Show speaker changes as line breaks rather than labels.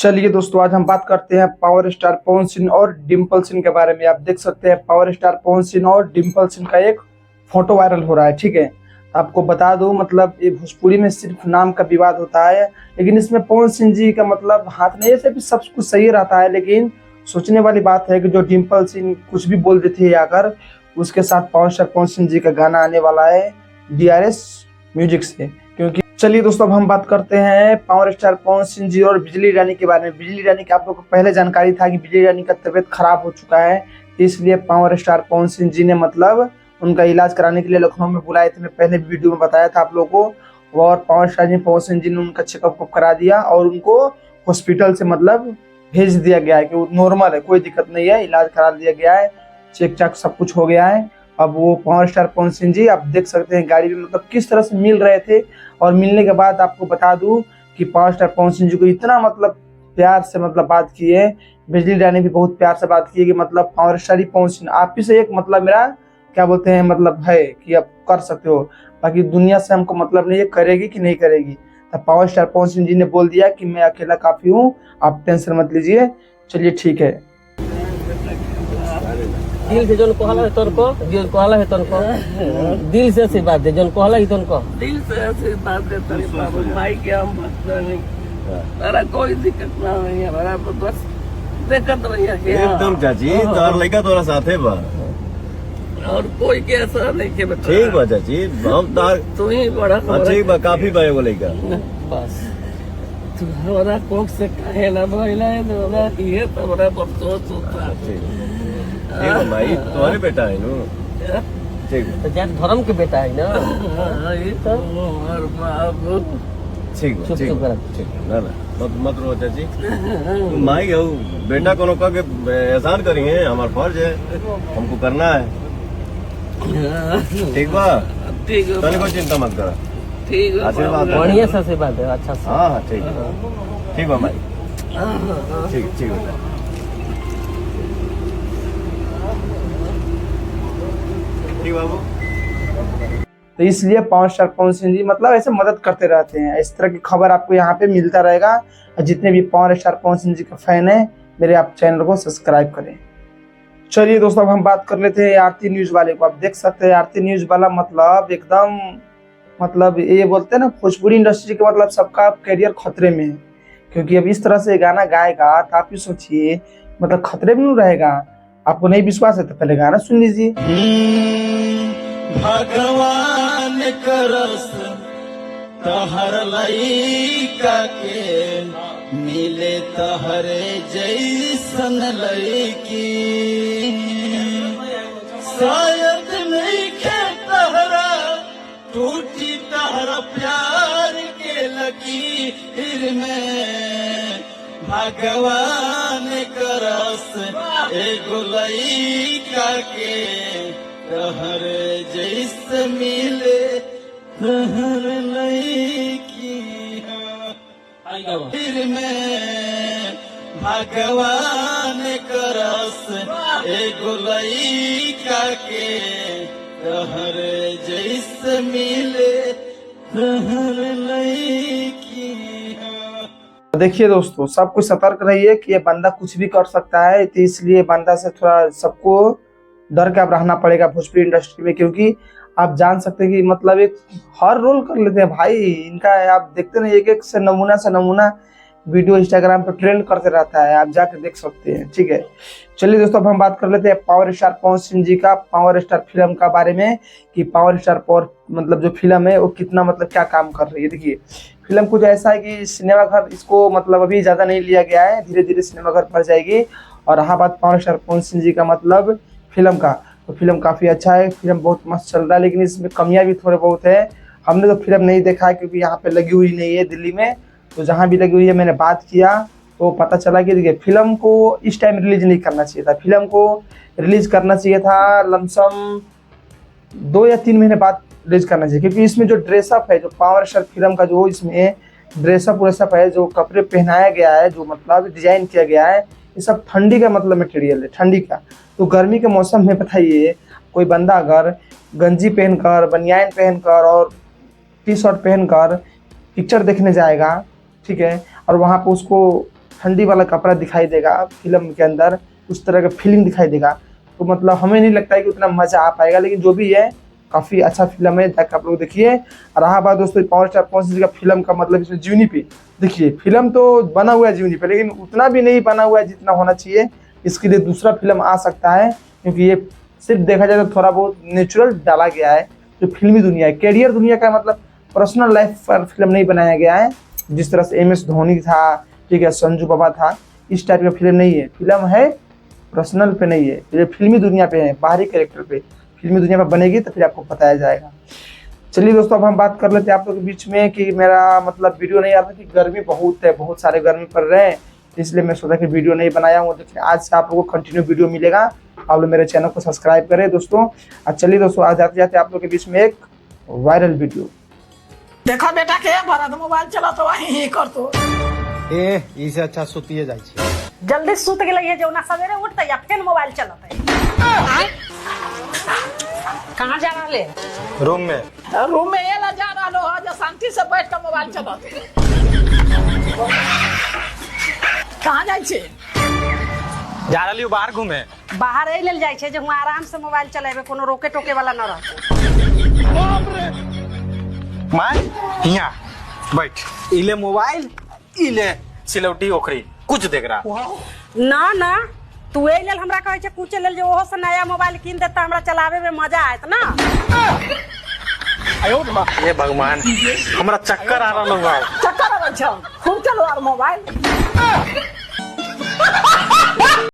चलिए दोस्तों, आज हम बात करते हैं पावर स्टार पवन सिंह और डिम्पल सिंह के बारे में। आप देख सकते हैं पावर स्टार पवन सिंह और डिम्पल सिंह का एक फोटो वायरल हो रहा है। ठीक है, आपको बता दूं, मतलब ये भोजपुरी में सिर्फ नाम का विवाद होता है, लेकिन इसमें पवन सिंह जी का मतलब हाथ नहीं, ऐसे भी सब कुछ सही रहता है। लेकिन सोचने वाली बात है कि जो डिम्पल सिंह कुछ भी बोल देते हैं आकर, उसके साथ पावर स्टार पवन सिंह जी का गाना आने वाला है DRS म्यूजिक से। क्योंकि चलिए दोस्तों, अब हम बात करते हैं पावर स्टार पवन सिंह जी और बिजली रानी के बारे में। बिजली रानी की आप लोगों को पहले जानकारी था कि बिजली रानी का तबीयत खराब हो चुका है, इसलिए पावर स्टार पवन सिंह जी ने मतलब उनका इलाज कराने के लिए लखनऊ में बुलाए थे। मैं पहले वीडियो में बताया था आप लोगों को। और पावर स्टार जी पवन सिंह जी ने उनका चेकअप करा दिया और उनको हॉस्पिटल से मतलब भेज दिया गया है कि वो नॉर्मल है, कोई दिक्कत नहीं है, इलाज करा दिया गया है, चेक चाक सब कुछ हो गया है। अब वो पावर स्टार पवन सिंह जी आप देख सकते हैं गाड़ी में मतलब किस तरह से मिल रहे थे। और मिलने के बाद आपको बता दूं कि पावर स्टार पवन सिंह जी को इतना मतलब प्यार से मतलब बात की है। बिजली रानी भी बहुत प्यार से बात की है कि मतलब पावर स्टार ही पवन सिंह आप ही से एक मतलब मेरा क्या बोलते हैं मतलब है कि आप कर सकते हो, बाकी दुनिया से हमको मतलब नहीं है करेगी कि नहीं करेगी। तब पावर स्टार पवन सिंह जी ने बोल दिया कि मैं अकेला काफी हूँ, आप टेंशन मत लीजिए। चलिए ठीक है।
दिल से जोन कहला है तोर को, दिल कहला है तोर को, दिल से आशीर्वाद दे जोन कहला है तोर को,
दिल से आशीर्वाद दे तेरे बाबू भाई के। हम नहीं तारा कोई दिक्कत ना नहीं है, हमारा तो बस देखत रहिए कि
एकदम चाची तोर लड़का तोरा साथे बा
और कोई के ऐसा नहीं के बेटा।
ठीक बा चाची, हम तार
तू ही बड़ा
ठीक बा, काफी बा एगो लड़का।
बस
तू हमारा कोक से कहे ना भइला है तो हमरा ये तो बड़ा अफसोस होता है।
ठीक बा भाई, तुम्हारे बेटा है नु। ठीक
तो जात धर्म के बेटा है ना।
हाँ, ये तो और बाबू
ठीक बा,
चुप
ठीक
चुप
बा,
कर।
ठीक ना ना मत रो चाची। तुम माई हो, बेटा को कह के एहसान करेंगे, हमारा फर्ज है, हमको करना है। ठीक बा,
ठीक है,
तने कोई चिंता मत करा।
ठीक है
आशीर्वाद दे।
बढ़िया से आशीर्वाद दे, अच्छा से।
हाँ हाँ ठीक है, ठीक बा माई, ठीक ठीक बेटा। ठीक बाबू।
तो इसलिए पावर स्टार पवन सिंह जी मतलब ऐसे मदद करते रहते हैं। इस तरह की खबर आपको यहाँ पे मिलता रहेगा। और जितने भी पावर स्टार पवन सिंह जी का फैन है, मेरे आप चैनल को सब्सक्राइब करें। चलिए दोस्तों, अब हम बात कर लेते हैं आरती न्यूज वाले को। आप देख सकते हैं आरती न्यूज वाला मतलब एकदम मतलब ये बोलते हैं ना, भोजपुरी इंडस्ट्री के मतलब सबका करियर खतरे में है। क्योंकि अब इस तरह से गाना गाएगा तो आप ही सोचिए मतलब खतरे में नहीं रहेगा। आपको नहीं विश्वास है तो पहले गाना सुन लीजिए।
भगवान करस तहर लइका के मिले तहरे जैसन लइकी, शायद नहीं खे तहरा टूटी तहरा प्यार के लकीर में। भगवान करस एगो लइका के तहर जैस मिले तहर लइकी फिर में। भगवान करस एगो लइका के तहर जैस मिले तहर लइकी।
देखिए दोस्तों, सब कुछ सतर्क रहिए कि ये बंदा कुछ भी कर सकता है, तो इसलिए बंदा से थोड़ा सबको डर के अब रहना पड़ेगा भोजपुरी इंडस्ट्री में। क्योंकि आप जान सकते हैं कि मतलब एक हर रोल कर लेते हैं भाई इनका। आप देखते ना, एक एक से नमूना वीडियो इंस्टाग्राम पे ट्रेंड करते रहता है, आप जाकर देख सकते हैं। ठीक है, चलिए दोस्तों, अब हम बात कर लेते हैं पावर स्टार पवन सिंह जी का पावर स्टार फिल्म का बारे में कि पावर स्टार पावर मतलब जो फिल्म है वो कितना मतलब क्या काम कर रही है। देखिए, फिल्म कुछ ऐसा है कि सिनेमा घर इसको मतलब अभी ज़्यादा नहीं लिया गया है, धीरे धीरे सिनेमा घर बढ़ जाएगी। और रहा बात पावर स्टार पवन सिंह जी का मतलब फिल्म का, तो फिल्म काफ़ी अच्छा है, फिल्म बहुत मस्त चल रहा है। लेकिन इसमें कमियां भी थोड़े बहुत है। हमने तो फिल्म नहीं देखा है क्योंकि यहाँ पे लगी हुई नहीं है दिल्ली में। तो जहाँ भी लगी हुई है मैंने बात किया तो पता चला कि देखिए फिल्म को इस टाइम रिलीज नहीं करना चाहिए था। फिल्म को रिलीज करना चाहिए था लमसम 2 या 3 महीने बाद रिलीज करना चाहिए। क्योंकि इसमें जो ड्रेसअप है, जो पावर स्टार फिल्म का जो इसमें ड्रेसअप व्रेसअप है, जो कपड़े पहनाया गया है, जो मतलब डिजाइन किया गया है, ये सब ठंडी का मतलब मटेरियल है, ठंडी का। तो गर्मी के मौसम में बताइए कोई बंदा अगर गंजी पहनकर, बनियान पहनकर और टी शर्ट पहनकर पिक्चर देखने जाएगा, ठीक है, और वहाँ पे उसको ठंडी वाला कपड़ा दिखाई देगा फिल्म के अंदर, उस तरह का फीलिंग दिखाई देगा। तो मतलब हमें नहीं लगता है कि उतना मजा आ पाएगा, लेकिन जो भी है काफी अच्छा फिल्म है, जाकर आप लोग देखिए। और रहा बात दोस्तों पावर स्टार पवन सिंह का फिल्म का, मतलब इसमें जीवनी पे देखिए, फिल्म तो बना हुआ है जीवनी पे, लेकिन उतना भी नहीं बना हुआ है जितना होना चाहिए। इसके लिए दूसरा फिल्म आ सकता है, क्योंकि ये सिर्फ देखा जाए तो थोड़ा बहुत नेचुरल डाला गया है। जो फिल्मी दुनिया है, कैरियर दुनिया का, मतलब पर्सनल लाइफ पर फिल्म नहीं बनाया गया है। जिस तरह से MS धोनी था, ठीक है, संजू बाबा था, इस टाइप का फिल्म नहीं है। फिल्म है पर्सनल पे नहीं है, ये फिल्मी दुनिया पे है, बाहरी कैरेक्टर पे। फिल्मी दुनिया पे बनेगी तो फिर आपको बताया जाएगा। चलिए दोस्तों, अब हम बात कर लेते हैं आप लोग के बीच में कि मेरा मतलब वीडियो नहीं आ रहा कि गर्मी बहुत है, बहुत सारे गर्मी पड़ रहे हैं, इसलिए मैं सोचा कि वीडियो नहीं बनाया हूँ। देखिए आज से आप लोगों को कंटिन्यू वीडियो मिलेगा। आप लोग मेरे चैनल को सब्सक्राइब करें दोस्तों। और चलिए दोस्तों, आज जाते जाते आप लोग के बीच में एक वायरल वीडियो।
देखो बेटा के भरत मोबाइल चला तो वही कर तो
इसे अच्छा सुतिए जाइ छै।
जल्दी सुत गेलै जौना सवेरे उठते या फिर मोबाइल चलते। कहाँ जा रहे?
रूम में।
रूम में ये ला जा रहा हो जो शांति से बैठ कर मोबाइल चलाते। कहाँ जाइ छे?
जा रहलियो बाहर घूमे।
बाहर एहि लेल जाइ छै जे हुआ आराम से मोबाइल चलेबे, कोनो रोके टोके वाला न रहते।
माय हिया बैठ, इले मोबाइल, इले सिलौटी ओखरी, कुछ देख रहा।
ना ना, तू एहि लेल हमरा कहै छै कुछ लेल जे ओहो से नया मोबाइल कीन देता, हमरा चलावे में मजा आयत ना।
ये भगवान, हमरा चक्कर आ रहा।
चक्कर आ रहा, खूब चलो यार मोबाइल।